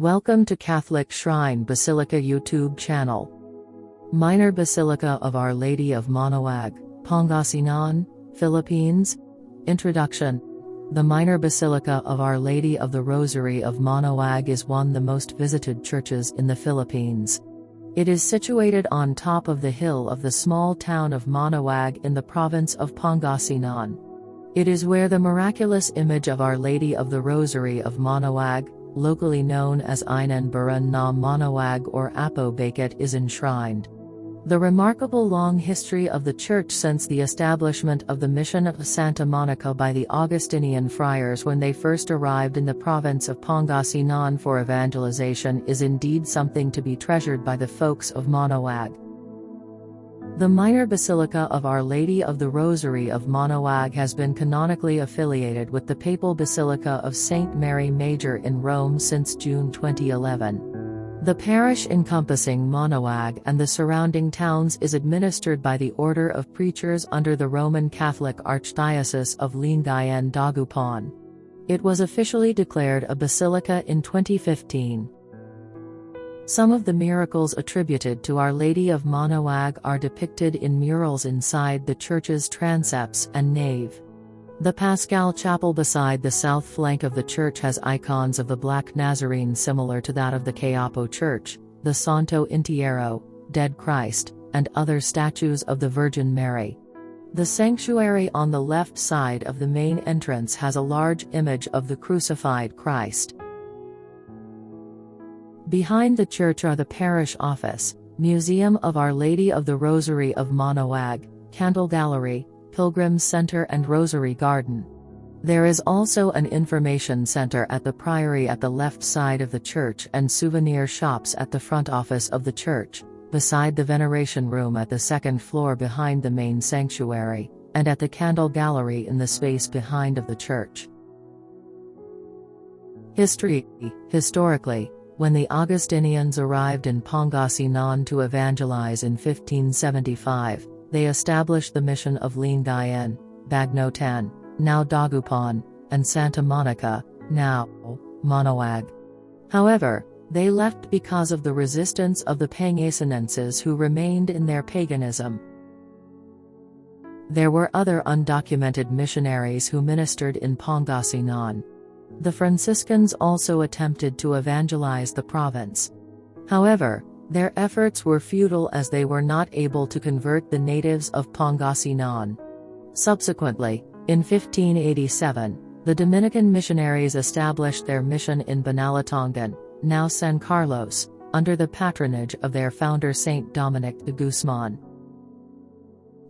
Welcome to Catholic Shrine Basilica YouTube channel. Minor Basilica of Our Lady of Manaoag, Pangasinan, Philippines. Introduction. The Minor Basilica of Our Lady of the Rosary of Manaoag is one of the most visited churches in the Philippines. It is situated on top of the hill of the small town of Manaoag in the province of Pangasinan. It is where the miraculous image of Our Lady of the Rosary of Manaoag, locally known as Inan Baran na Manaoag or Apo Bakit, is enshrined. The remarkable long history of the church since the establishment of the mission of Santa Monica by the Augustinian friars when they first arrived in the province of Pangasinan for evangelization is indeed something to be treasured by the folks of Manaoag. The Minor Basilica of Our Lady of the Rosary of Manaoag has been canonically affiliated with the Papal Basilica of St. Mary Major in Rome since June 2011. The parish encompassing Manaoag and the surrounding towns is administered by the Order of Preachers under the Roman Catholic Archdiocese of Lingayen Dagupan. It was officially declared a basilica in 2015. Some of the miracles attributed to Our Lady of Manaoag are depicted in murals inside the church's transepts and nave. The Paschal Chapel beside the south flank of the church has icons of the Black Nazarene similar to that of the Quiapo Church, the Santo Entierro, Dead Christ, and other statues of the Virgin Mary. The sanctuary on the left side of the main entrance has a large image of the crucified Christ. Behind the church are the parish office, Museum of Our Lady of the Rosary of Manaoag, Candle Gallery, Pilgrims Center and Rosary Garden. There is also an information center at the priory at the left side of the church and souvenir shops at the front office of the church, beside the veneration room at the second floor behind the main sanctuary, and at the Candle Gallery in the space behind of the church. History. Historically, when the Augustinians arrived in Pangasinan to evangelize in 1575, they established the mission of Lingayen, Bagnotan, now Dagupan, and Santa Monica, now Manaoag. However, they left because of the resistance of the Pangasinenses who remained in their paganism. There were other undocumented missionaries who ministered in Pangasinan. The Franciscans also attempted to evangelize the province. However, their efforts were futile as they were not able to convert the natives of Pangasinan. Subsequently, in 1587, the Dominican missionaries established their mission in Banalatongan, now San Carlos, under the patronage of their founder Saint Dominic de Guzman.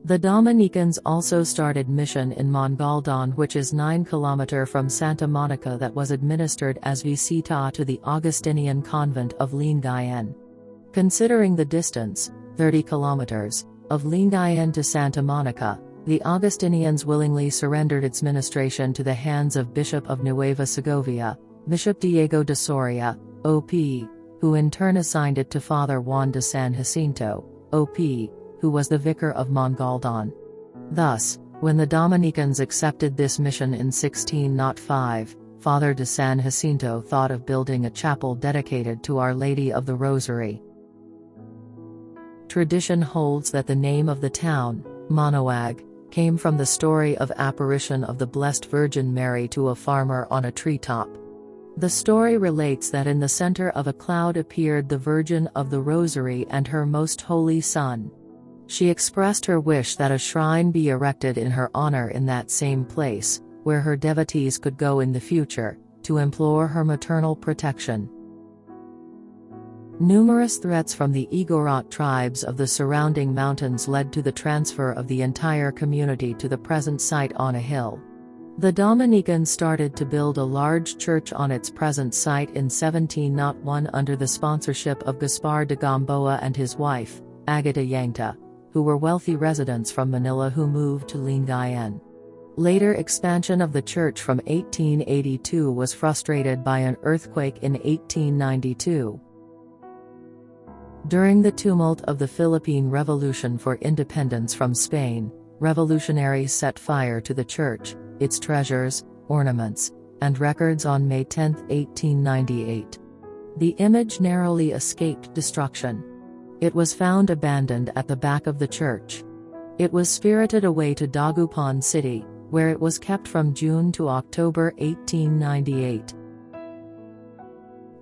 The Dominicans also started mission in Mongaldan, which is 9 km from Santa Monica, that was administered as visita to the Augustinian convent of Lingayen. Considering the distance, 30 kilometers, of Lingayen to Santa Monica, the Augustinians willingly surrendered its ministration to the hands of Bishop of Nueva Segovia, Bishop Diego de Soria, O.P., who in turn assigned it to Father Juan de San Jacinto, O.P., who was the vicar of Mongaldan. Thus, when the Dominicans accepted this mission in 1605, Father de San Jacinto thought of building a chapel dedicated to Our Lady of the Rosary. Tradition holds that the name of the town, Manaoag, came from the story of apparition of the Blessed Virgin Mary to a farmer on a treetop. The story relates that in the center of a cloud appeared the Virgin of the Rosary and her most holy Son. She expressed her wish that a shrine be erected in her honor in that same place, where her devotees could go in the future, to implore her maternal protection. Numerous threats from the Igorot tribes of the surrounding mountains led to the transfer of the entire community to the present site on a hill. The Dominicans started to build a large church on its present site in 1701 under the sponsorship of Gaspar de Gamboa and his wife, Agata Yangta, who were wealthy residents from Manila who moved to Lingayen. Later expansion of the church from 1882 was frustrated by an earthquake in 1892. During the tumult of the Philippine Revolution for independence from Spain, revolutionaries set fire to the church, its treasures, ornaments, and records on May 10, 1898. The image narrowly escaped destruction. It was found abandoned at the back of the church. It was spirited away to Dagupan City, where it was kept from June to October 1898.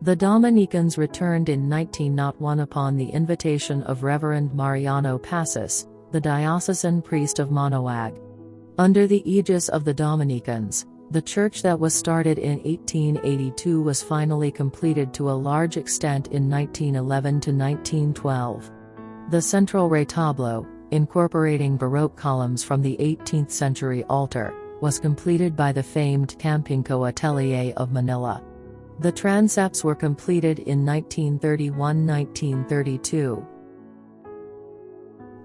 The Dominicans returned in 1901 upon the invitation of Reverend Mariano Passis, the diocesan priest of Manaoag. Under the aegis of the Dominicans, the church that was started in 1882 was finally completed to a large extent in 1911 to 1912. The central retablo, incorporating Baroque columns from the 18th century altar, was completed by the famed Campinco Atelier of Manila. The transepts were completed in 1931–1932.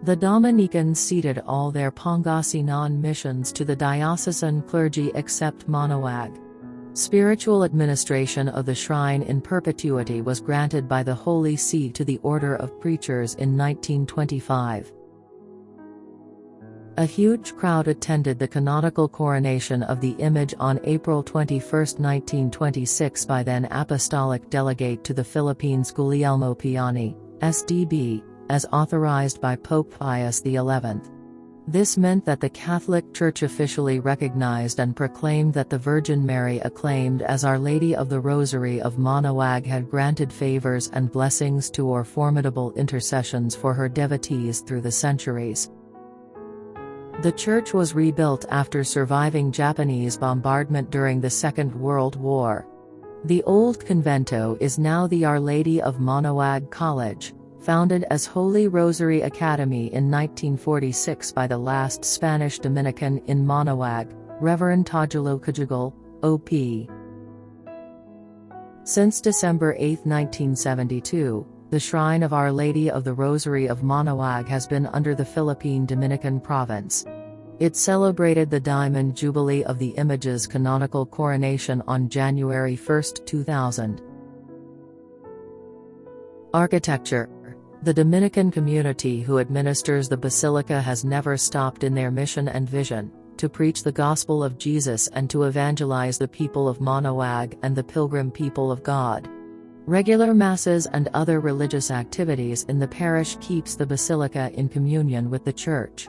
The Dominicans ceded all their Pangasinan missions to the diocesan clergy except Manaoag. Spiritual administration of the shrine in perpetuity was granted by the Holy See to the Order of Preachers in 1925. A huge crowd attended the canonical coronation of the image on April 21, 1926 by then Apostolic Delegate to the Philippines Guglielmo Piani, SDB, as authorized by Pope Pius XI. This meant that the Catholic Church officially recognized and proclaimed that the Virgin Mary, acclaimed as Our Lady of the Rosary of Manaoag, had granted favors and blessings to or formidable intercessions for her devotees through the centuries. The church was rebuilt after surviving Japanese bombardment during the Second World War. The old convento is now the Our Lady of Manaoag College, founded as Holy Rosary Academy in 1946 by the last Spanish Dominican in Manaoag, Reverend Tajalo Cajagal, O.P. Since December 8, 1972, the Shrine of Our Lady of the Rosary of Manaoag has been under the Philippine Dominican Province. It celebrated the Diamond Jubilee of the image's canonical coronation on January 1, 2000. Architecture. The Dominican community who administers the basilica has never stopped in their mission and vision, to preach the gospel of Jesus and to evangelize the people of Manaoag and the pilgrim people of God. Regular masses and other religious activities in the parish keeps the basilica in communion with the church.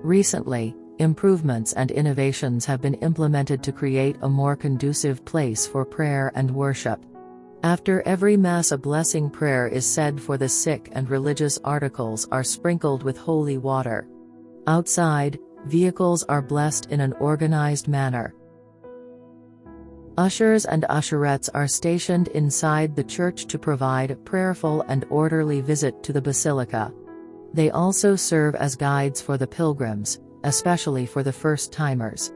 Recently, improvements and innovations have been implemented to create a more conducive place for prayer and worship. After every Mass, a blessing prayer is said for the sick and religious articles are sprinkled with holy water. Outside, vehicles are blessed in an organized manner. Ushers and usherettes are stationed inside the church to provide a prayerful and orderly visit to the basilica. They also serve as guides for the pilgrims, especially for the first-timers.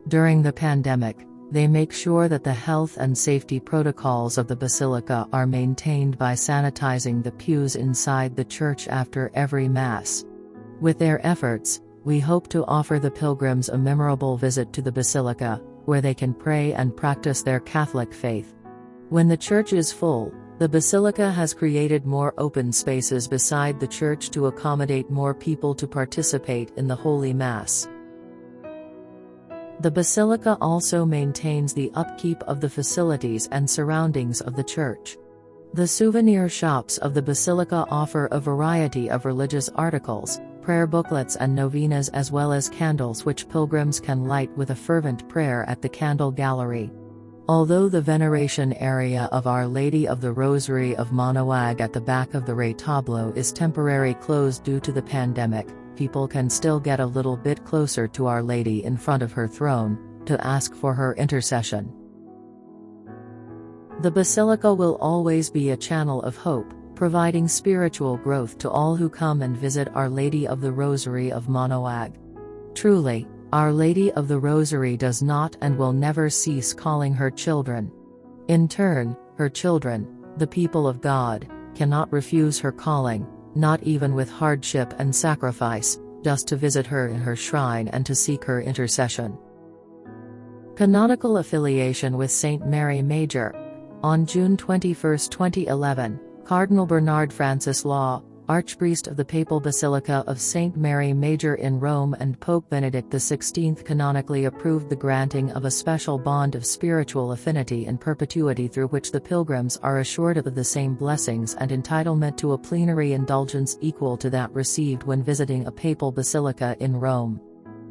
During the pandemic, they make sure that the health and safety protocols of the basilica are maintained by sanitizing the pews inside the church after every Mass. With their efforts, we hope to offer the pilgrims a memorable visit to the basilica, where they can pray and practice their Catholic faith. When the church is full, the basilica has created more open spaces beside the church to accommodate more people to participate in the Holy Mass. The basilica also maintains the upkeep of the facilities and surroundings of the church. The souvenir shops of the basilica offer a variety of religious articles, prayer booklets and novenas, as well as candles which pilgrims can light with a fervent prayer at the candle gallery. Although the veneration area of Our Lady of the Rosary of Manaoag at the back of the retablo is temporarily closed due to the pandemic, people can still get a little bit closer to Our Lady in front of her throne, to ask for her intercession. The basilica will always be a channel of hope, providing spiritual growth to all who come and visit Our Lady of the Rosary of Manaoag. Truly, Our Lady of the Rosary does not and will never cease calling her children. In turn, her children, the people of God, cannot refuse her calling, not even with hardship and sacrifice, just to visit her in her shrine and to seek her intercession. Canonical affiliation with Saint Mary Major. On June 21, 2011, Cardinal Bernard Francis Law, Archpriest of the Papal Basilica of St. Mary Major in Rome, and Pope Benedict XVI canonically approved the granting of a special bond of spiritual affinity and perpetuity through which the pilgrims are assured of the same blessings and entitlement to a plenary indulgence equal to that received when visiting a papal basilica in Rome.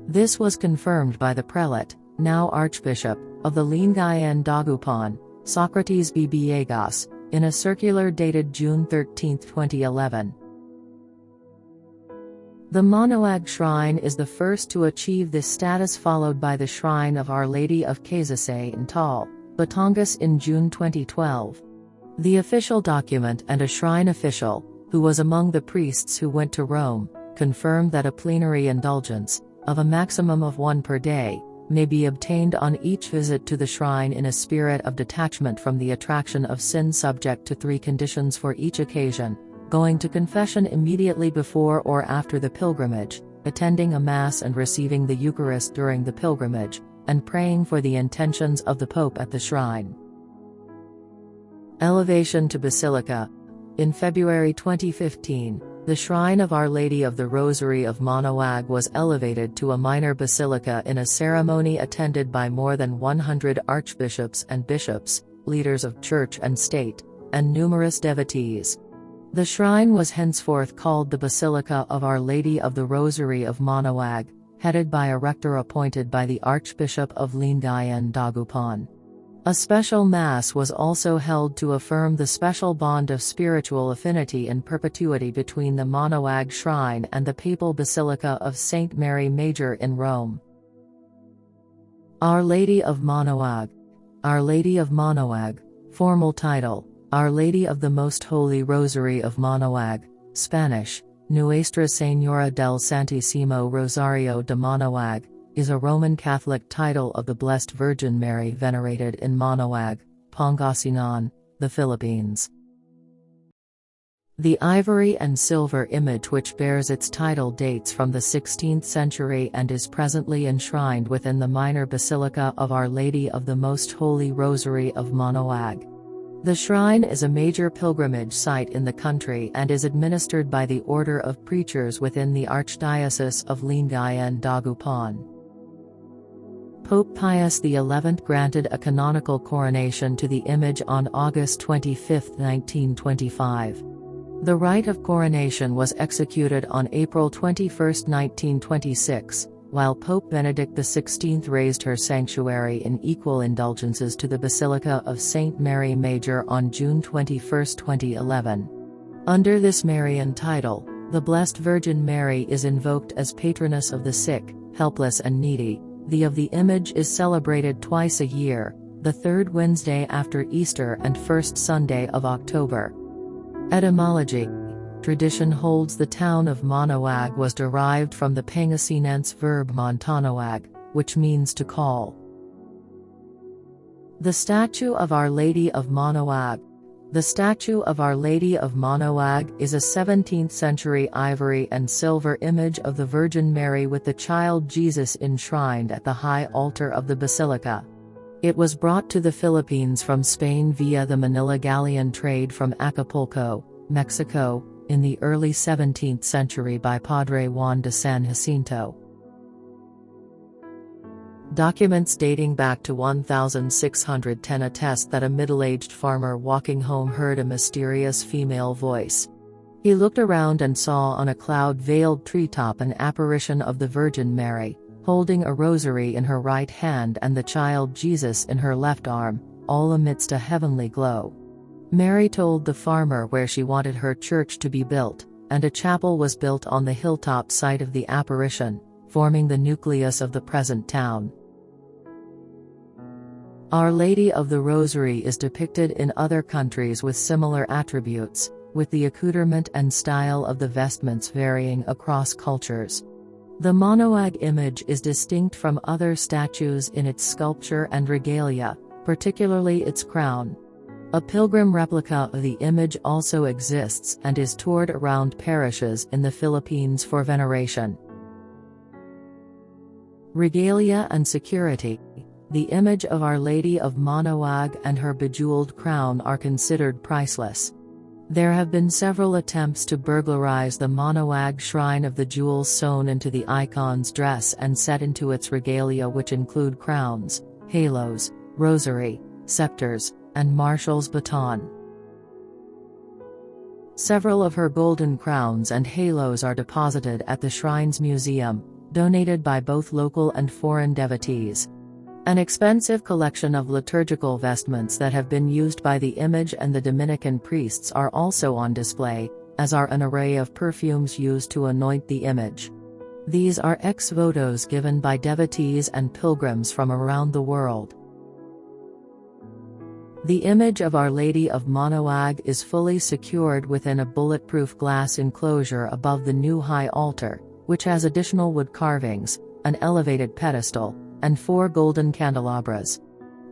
This was confirmed by the prelate, now Archbishop, of the Lingayen Dagupan, Socrates B. Villegas, in a circular dated June 13, 2011. The Manaoag Shrine is the first to achieve this status, followed by the Shrine of Our Lady of Quezasay in Taal, Batangas in June 2012. The official document and a shrine official, who was among the priests who went to Rome, confirmed that a plenary indulgence, of a maximum of one per day, may be obtained on each visit to the shrine in a spirit of detachment from the attraction of sin, subject to 3 conditions for each occasion: going to confession immediately before or after the pilgrimage, attending a Mass and receiving the Eucharist during the pilgrimage, and praying for the intentions of the Pope at the shrine. Elevation to Basilica. In February 2015, the Shrine of Our Lady of the Rosary of Manaoag was elevated to a minor basilica in a ceremony attended by more than 100 archbishops and bishops, leaders of church and state, and numerous devotees. The shrine was henceforth called the Basilica of Our Lady of the Rosary of Manaoag, headed by a rector appointed by the Archbishop of Lingayen Dagupan. A special Mass was also held to affirm the special bond of spiritual affinity and perpetuity between the Manaoag Shrine and the Papal Basilica of St. Mary Major in Rome. Our Lady of Manaoag. Our Lady of Manaoag, formal title: Our Lady of the Most Holy Rosary of Manaoag, Spanish, Nuestra Señora del Santísimo Rosario de Manaoag, is a Roman Catholic title of the Blessed Virgin Mary venerated in Manaoag, Pangasinan, the Philippines. The ivory and silver image which bears its title dates from the 16th century and is presently enshrined within the minor Basilica of Our Lady of the Most Holy Rosary of Manaoag. The shrine is a major pilgrimage site in the country and is administered by the Order of Preachers within the Archdiocese of Lingayen Dagupan. Pope Pius XI granted a canonical coronation to the image on August 25, 1925. The rite of coronation was executed on April 21, 1926, while Pope Benedict XVI raised her sanctuary in equal indulgences to the Basilica of St. Mary Major on June 21, 2011. Under this Marian title, the Blessed Virgin Mary is invoked as patroness of the sick, helpless and needy. The of the image is celebrated twice a year, the third Wednesday after Easter and first Sunday of October. Etymology. Tradition holds the town of Manaoag was derived from the Pangasinense verb montanoag, which means to call. The statue of Our Lady of Manaoag. The statue of Our Lady of Manaoag is a 17th-century ivory and silver image of the Virgin Mary with the child Jesus enshrined at the high altar of the basilica. It was brought to the Philippines from Spain via the Manila galleon trade from Acapulco, Mexico, in the early 17th century by Padre Juan de San Jacinto. Documents dating back to 1610 attest that a middle-aged farmer walking home heard a mysterious female voice. He looked around and saw on a cloud-veiled treetop an apparition of the Virgin Mary, holding a rosary in her right hand and the child Jesus in her left arm, all amidst a heavenly glow. Mary told the farmer where she wanted her church to be built, and a chapel was built on the hilltop site of the apparition, forming the nucleus of the present town. Our Lady of the Rosary is depicted in other countries with similar attributes, with the accoutrement and style of the vestments varying across cultures. The Manaoag image is distinct from other statues in its sculpture and regalia, particularly its crown. A pilgrim replica of the image also exists and is toured around parishes in the Philippines for veneration. Regalia and security. The image of Our Lady of Manaoag and her bejeweled crown are considered priceless. There have been several attempts to burglarize the Manaoag shrine of the jewels sewn into the icon's dress and set into its regalia, which include crowns, halos, rosary, scepters, and marshal's baton. Several of her golden crowns and halos are deposited at the shrine's museum, donated by both local and foreign devotees. An expensive collection of liturgical vestments that have been used by the image and the Dominican priests are also on display, as are an array of perfumes used to anoint the image. These are ex votos given by devotees and pilgrims from around the world. The image of Our Lady of Manaoag is fully secured within a bulletproof glass enclosure above the new high altar, which has additional wood carvings, an elevated pedestal, and 4 golden candelabras.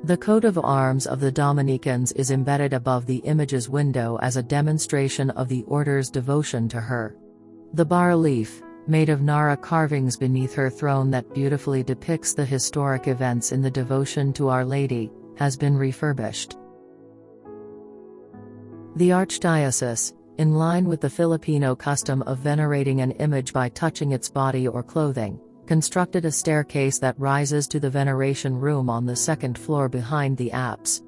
The coat of arms of the Dominicans is embedded above the image's window as a demonstration of the order's devotion to her. The bas-relief, made of Nara carvings beneath her throne that beautifully depicts the historic events in the devotion to Our Lady, has been refurbished. The Archdiocese, in line with the Filipino custom of venerating an image by touching its body or clothing, constructed a staircase that rises to the veneration room on the 2nd floor behind the apse.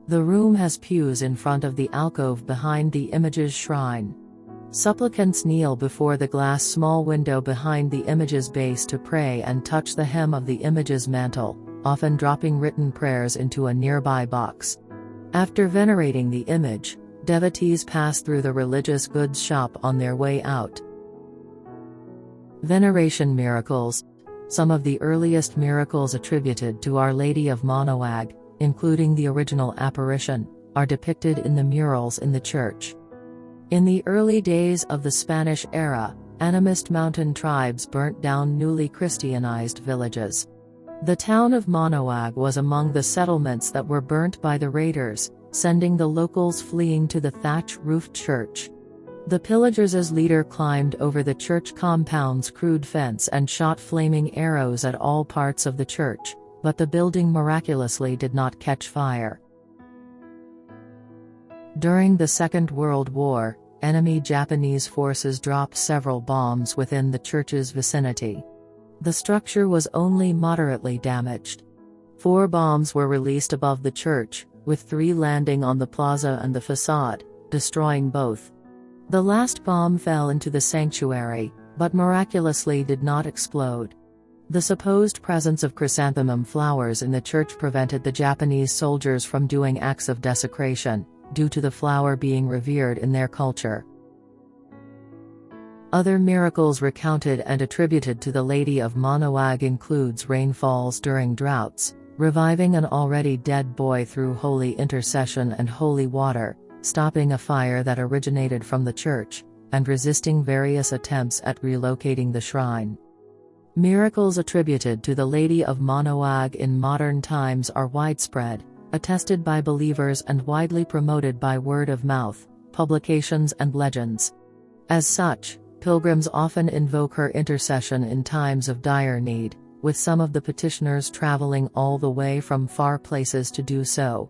The room has pews in front of the alcove behind the image's shrine. Supplicants kneel before the glass small window behind the image's base to pray and touch the hem of the image's mantle, often dropping written prayers into a nearby box. After venerating the image, devotees pass through the religious goods shop on their way out. Veneration miracles. Some of the earliest miracles attributed to Our Lady of Manaoag, including the original apparition, are depicted in the murals in the church. In the early days of the Spanish era, animist mountain tribes burnt down newly Christianized villages. The town of Manaoag was among the settlements that were burnt by the raiders, sending the locals fleeing to the thatch-roofed church. The pillagers' leader climbed over the church compound's crude fence and shot flaming arrows at all parts of the church, but the building miraculously did not catch fire. During the Second World War, enemy Japanese forces dropped several bombs within the church's vicinity. The structure was only moderately damaged. 4 bombs were released above the church, with 3 landing on the plaza and the facade, destroying both. The last bomb fell into the sanctuary, but miraculously did not explode. The supposed presence of chrysanthemum flowers in the church prevented the Japanese soldiers from doing acts of desecration, due to the flower being revered in their culture. Other miracles recounted and attributed to the Lady of Manaoag includes rainfalls during droughts, reviving an already dead boy through holy intercession and holy water, stopping a fire that originated from the church, and resisting various attempts at relocating the shrine. Miracles attributed to the Lady of Manaoag in modern times are widespread, attested by believers and widely promoted by word of mouth, publications and legends. As such, pilgrims often invoke her intercession in times of dire need, with some of the petitioners traveling all the way from far places to do so.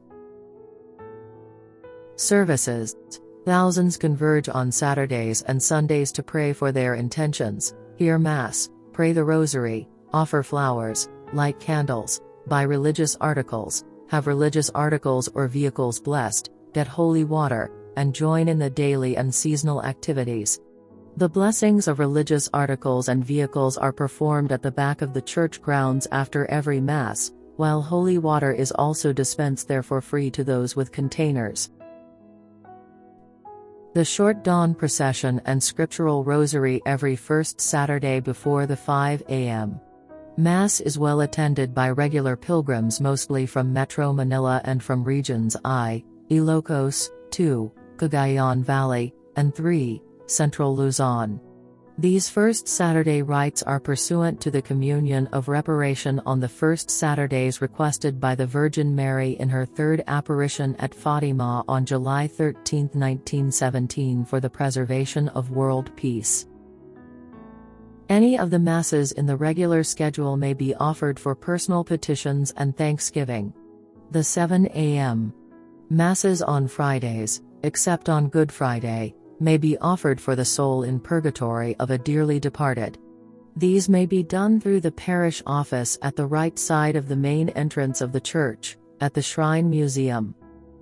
Services. Thousands converge on Saturdays and Sundays to pray for their intentions, hear Mass, pray the Rosary, offer flowers, light candles, buy religious articles, have religious articles or vehicles blessed, get holy water, and join in the daily and seasonal activities. The blessings of religious articles and vehicles are performed at the back of the church grounds after every Mass, while holy water is also dispensed there for free to those with containers. The short dawn procession and scriptural rosary every first Saturday before the 5 a.m. Mass is well attended by regular pilgrims mostly from Metro Manila and from regions I, Ilocos, 2, Cagayan Valley, and 3, Central Luzon. These first Saturday rites are pursuant to the communion of reparation on the first Saturdays requested by the Virgin Mary in her 3rd apparition at Fatima on July 13, 1917 for the preservation of world peace. Any of the Masses in the regular schedule may be offered for personal petitions and thanksgiving. The 7 a.m. Masses on Fridays, except on Good Friday, may be offered for the soul in purgatory of a dearly departed. These may be done through the parish office at the right side of the main entrance of the church, at the Shrine Museum,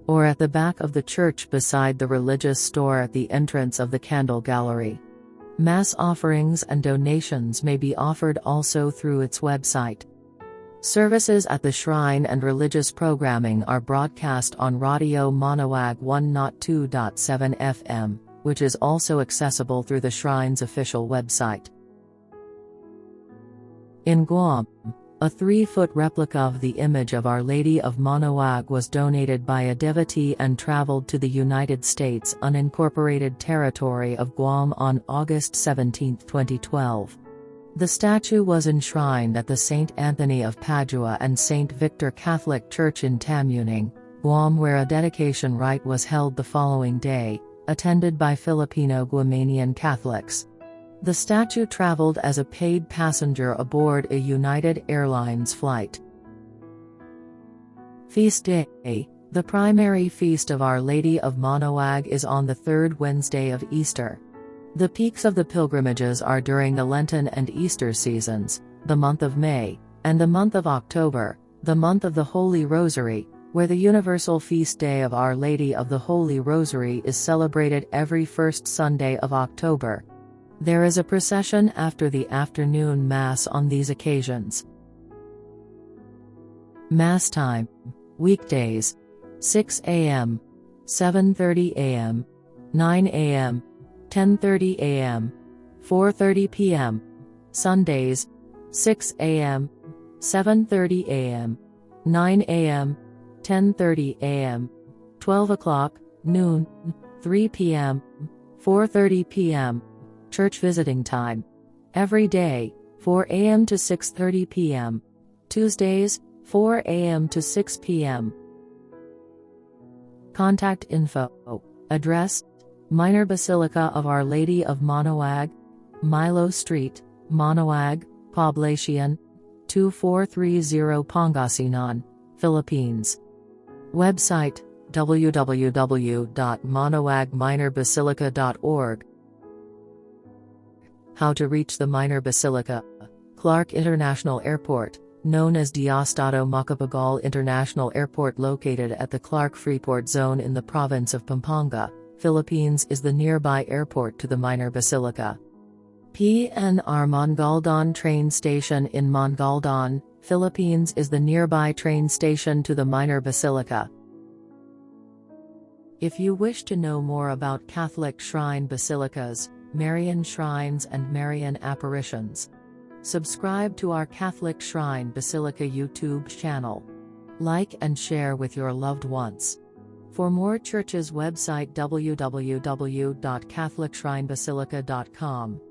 or at the back of the church beside the religious store at the entrance of the Candle Gallery. Mass offerings and donations may be offered also through its website. Services at the shrine and religious programming are broadcast on Radio Manaoag 102.7 FM, which is also accessible through the shrine's official website. In Guam, a 3-foot replica of the image of Our Lady of Manaoag was donated by a devotee and traveled to the United States unincorporated territory of Guam on August 17, 2012. The statue was enshrined at the St. Anthony of Padua and St. Victor Catholic Church in Tamuning, Guam, where a dedication rite was held the following day, attended by Filipino-Guamanian Catholics. The statue traveled as a paid passenger aboard a United Airlines flight. Feast Day. The primary feast of Our Lady of Manaoag is on the third Wednesday of Easter. The peaks of the pilgrimages are during the Lenten and Easter seasons, the month of May, and the month of October, the month of the Holy Rosary, where the universal feast day of Our Lady of the Holy Rosary is celebrated every first Sunday of October. There is a procession after the afternoon Mass on these occasions. Mass time. Weekdays. 6 a.m., 7:30 a.m., 9 a.m., 10:30 a.m., 4:30 p.m. Sundays. 6 a.m., 7:30 a.m., 9 a.m., 10:30 a.m., 12 o'clock, noon, 3 p.m., 4:30 p.m. Church visiting time. Every day, 4 a.m. to 6:30 p.m. Tuesdays, 4 a.m. to 6 p.m. Contact info. Address: Minor Basilica of Our Lady of Manaoag, Milo Street, Manaoag, Poblacion, 2430 Pangasinan, Philippines. Website: www.manaoagminorbasilica.org. How to reach the Minor Basilica. Clark International Airport, known as Diosdado Macapagal International Airport, located at the Clark Freeport Zone in the province of Pampanga, Philippines, is the nearby airport to the Minor Basilica. PNR Mongaldan train station in Mongaldan, Philippines, is the nearby train station to the Minor Basilica. If you wish to know more about Catholic shrine basilicas, Marian shrines and Marian apparitions, subscribe to our Catholic Shrine Basilica YouTube channel. Like and share with your loved ones. For more churches, website www.catholicshrinebasilica.com.